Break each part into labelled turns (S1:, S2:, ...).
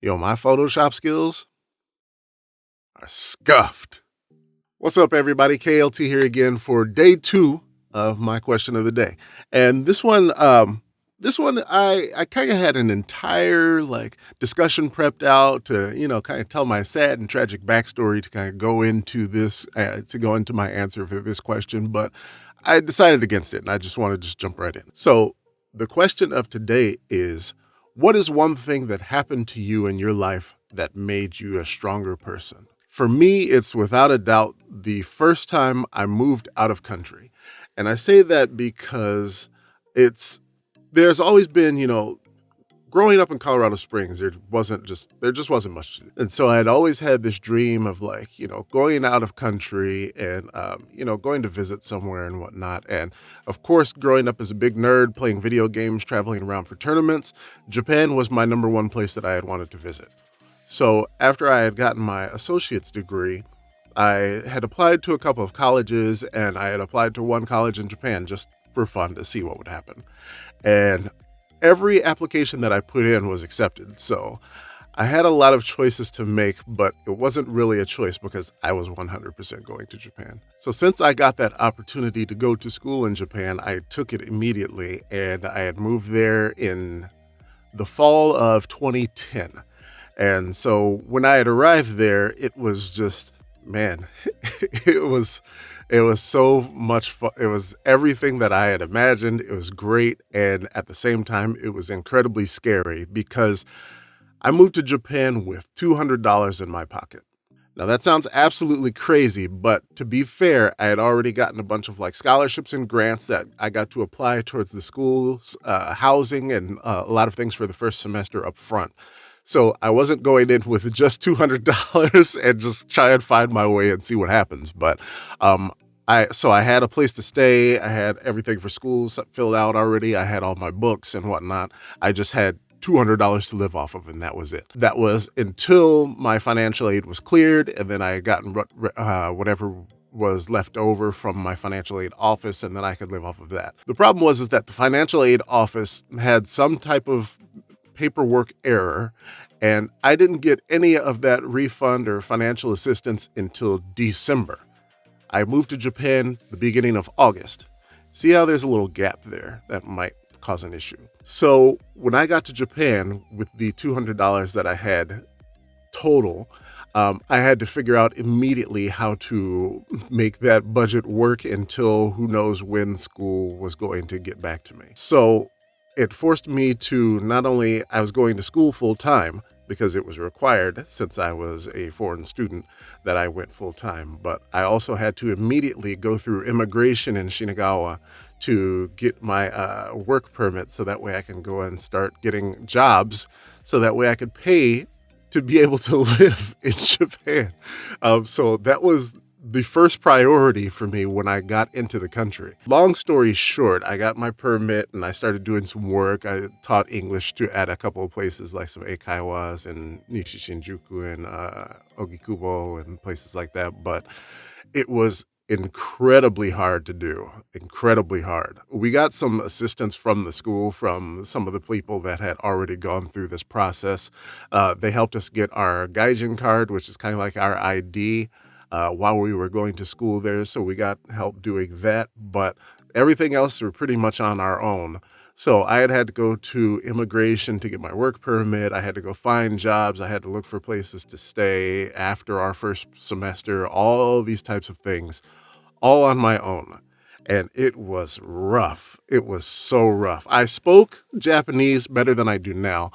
S1: My Photoshop skills are scuffed. What's up, everybody? KLT here again for day 2 of my question of the day. And this one, I kind of had an entire discussion prepped out to, kind of tell my sad and tragic backstory to kind of go into my answer for this question. But I decided against it and I just want to just jump right in. So the question of today is, what is one thing that happened to you in your life that made you a stronger person? For me, it's without a doubt the first time I moved out of country. And I say that because there's always been, growing up in Colorado Springs, there just wasn't much to do. And so I'd always had this dream of going out of country and, going to visit somewhere and whatnot. And of course, growing up as a big nerd, playing video games, traveling around for tournaments, Japan was my number one place that I had wanted to visit. So after I had gotten my associate's degree, I had applied to a couple of colleges and I had applied to one college in Japan just for fun to see what would happen. And every application that I put in was accepted. So I had a lot of choices to make, but it wasn't really a choice because I was 100% going to Japan. So since I got that opportunity to go to school in Japan, I took it immediately and I had moved there in the fall of 2010. And so when I had arrived there, it was just, man, it was so much fun. It was everything that I had imagined. It was great. And at the same time, it was incredibly scary because I moved to Japan with $200 in my pocket. Now that sounds absolutely crazy, but to be fair, I had already gotten a bunch of scholarships and grants that I got to apply towards the school's housing and a lot of things for the first semester up front. So I wasn't going in with just $200 and just try and find my way and see what happens. But I had a place to stay. I had everything for school filled out already. I had all my books and whatnot. I just had $200 to live off of, and that was it. That was until my financial aid was cleared, and then I had gotten whatever was left over from my financial aid office, and then I could live off of that. The problem was that the financial aid office had some type of paperwork error, and I didn't get any of that refund or financial assistance until December. I moved to Japan the beginning of August. See how there's a little gap there that might cause an issue. So when I got to Japan with the $200 that I had total, I had to figure out immediately how to make that budget work until who knows when school was going to get back to me. So it forced me to I was going to school full time because it was required since I was a foreign student that I went full time. But I also had to immediately go through immigration in Shinagawa to get my work permit so that way I can go and start getting jobs so that way I could pay to be able to live in Japan. So that was the first priority for me when I got into the country. Long story short, I got my permit and I started doing some work. I taught English at a couple of places like some eikaiwas and Nichi Shinjuku and Ogikubo and places like that. But it was incredibly hard to do, incredibly hard. We got some assistance from the school, from some of the people that had already gone through this process. They helped us get our gaijin card, which is kind of like our ID, while we were going to school there. So we got help doing that, but everything else were pretty much on our own. So I had to go to immigration to get my work permit. I had to go find jobs. I had to look for places to stay after our first semester, all these types of things, all on my own. And it was rough. It was so rough. I spoke Japanese better than I do now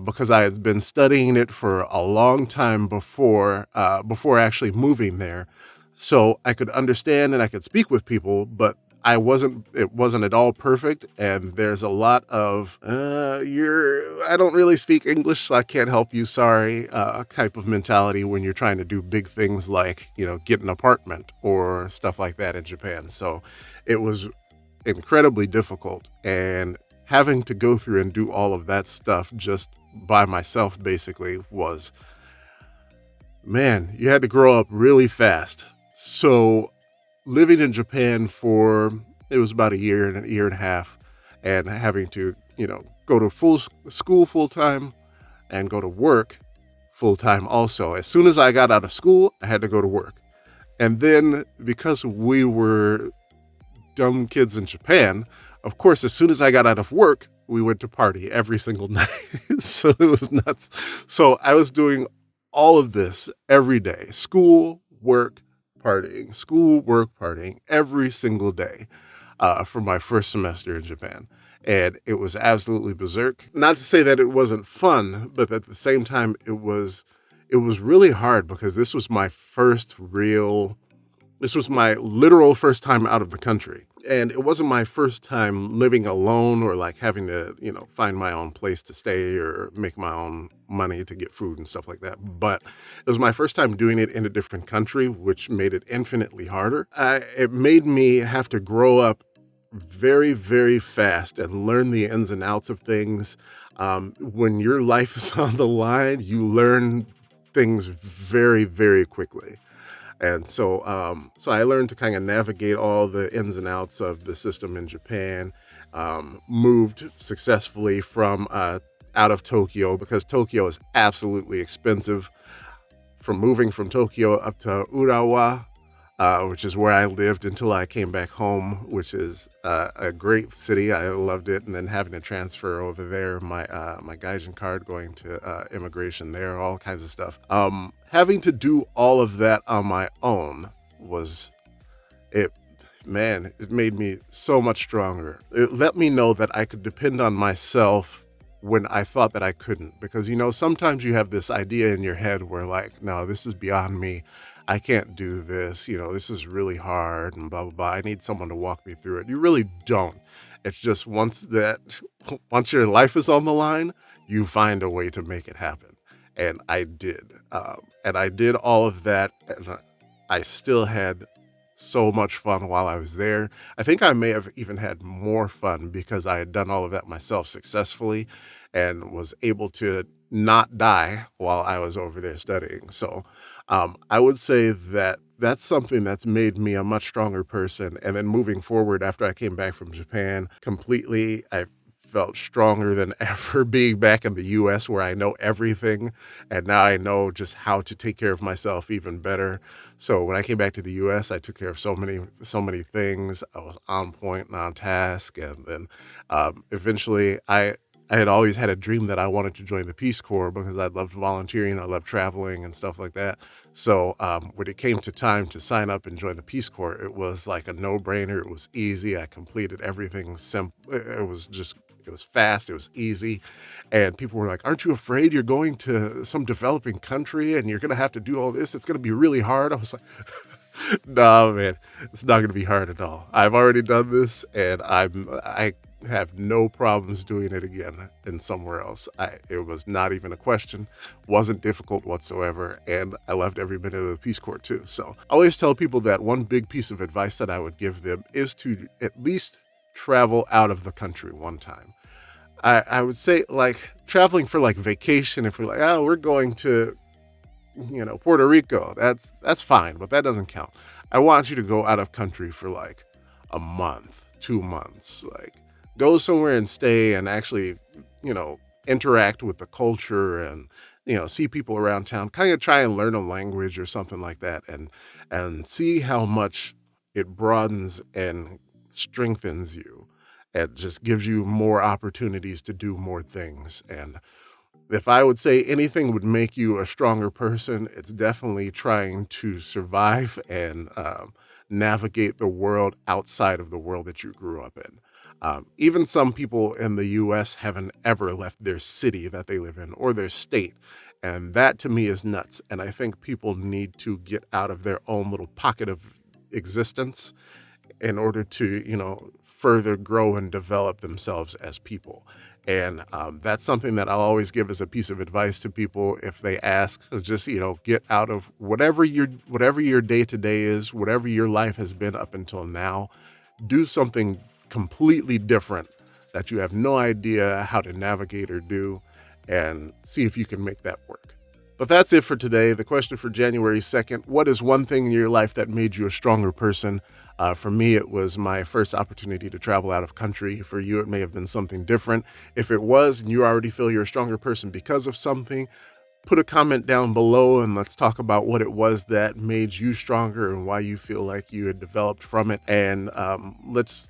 S1: because I had been studying it for a long time before actually moving there. So I could understand and I could speak with people, but it wasn't at all perfect. And there's a lot of, I don't really speak English, so I can't help you, sorry, type of mentality when you're trying to do big things like, get an apartment or stuff like that in Japan. So it was incredibly difficult, and having to go through and do all of that stuff just by myself basically was, man, you had to grow up really fast. So living in Japan it was about a year and a half, and having to, go to school full time and go to work full time also. As soon as I got out of school, I had to go to work. And then because we were dumb kids in Japan, of course, as soon as I got out of work, we went to party every single night. So it was nuts. So I was doing all of this every day: school, work, partying every single day for my first semester in Japan. And it was absolutely berserk. Not to say that it wasn't fun, but at the same time, it was really hard because this was my literal first time out of the country. And it wasn't my first time living alone or like having to, find my own place to stay or make my own money to get food and stuff like that. But it was my first time doing it in a different country, which made it infinitely harder. It made me have to grow up very, very fast and learn the ins and outs of things. When your life is on the line, you learn things very, very quickly. And so I learned to kind of navigate all the ins and outs of the system in Japan. Moved successfully from out of Tokyo because Tokyo is absolutely expensive. From moving from Tokyo up to Urawa, which is where I lived until I came back home, which is a great city. I loved it. And then having to transfer over there, my Gaijin card, going to immigration there, all kinds of stuff. Having to do all of that on my own it made me so much stronger. It let me know that I could depend on myself when I thought that I couldn't. Because, sometimes you have this idea in your head where like, no, this is beyond me. I can't do this, this is really hard and blah, blah, blah. I need someone to walk me through it. You really don't. It's just once your life is on the line, you find a way to make it happen. And I did. And I did all of that. And I still had so much fun while I was there. I think I may have even had more fun because I had done all of that myself successfully and was able to not die while I was over there studying. So I would say that that's something that's made me a much stronger person. And then moving forward, after I came back from Japan completely, I felt stronger than ever being back in the US where I know everything. And now I know just how to take care of myself even better. So when I came back to the US, I took care of so many things. I was on point and on task. And then eventually I had always had a dream that I wanted to join the Peace Corps because I loved volunteering, I loved traveling and stuff like that. So when it came to time to sign up and join the Peace Corps, it was like a no-brainer. It was easy. I completed everything simple. It was fast. It was easy. And people were like, aren't you afraid you're going to some developing country and you're going to have to do all this? It's going to be really hard. I was like, no, man, it's not going to be hard at all. I've already done this and I have no problems doing it again in somewhere else. It was not even a question, wasn't difficult whatsoever, and I loved every minute of the Peace Corps too. So I always tell people that one big piece of advice that I would give them is to at least travel out of the country one time. I would say like traveling for like vacation, if we're like, oh, we're going to, Puerto Rico, that's fine, but that doesn't count. I want you to go out of country for like a month, 2 months, like go somewhere and stay and actually, interact with the culture and, see people around town, kind of try and learn a language or something like that and see how much it broadens and strengthens you. It just gives you more opportunities to do more things. And if I would say anything would make you a stronger person, it's definitely trying to survive and navigate the world outside of the world that you grew up in. Even some people in the US haven't ever left their city that they live in or their state. And that to me is nuts. And I think people need to get out of their own little pocket of existence in order to, further grow and develop themselves as people. And that's something that I'll always give as a piece of advice to people if they ask. So just, get out of whatever your day-to-day is, whatever your life has been up until now. Do something completely different that you have no idea how to navigate or do, and see if you can make that work. But that's it for today. The question for January 2nd, what is one thing in your life that made you a stronger person? For me, it was my first opportunity to travel out of country. For you, it may have been something different. If it was, and you already feel you're a stronger person because of something, put a comment down below and let's talk about what it was that made you stronger and why you feel like you had developed from it. And let's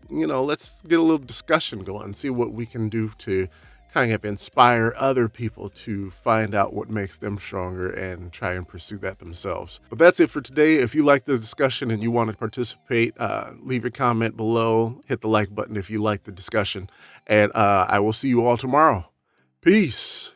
S1: get a little discussion going, see what we can do to kind of inspire other people to find out what makes them stronger and try and pursue that themselves. But that's it for today. If you like the discussion and you want to participate, leave a comment below, hit the like button if you like the discussion, and I will see you all tomorrow. Peace.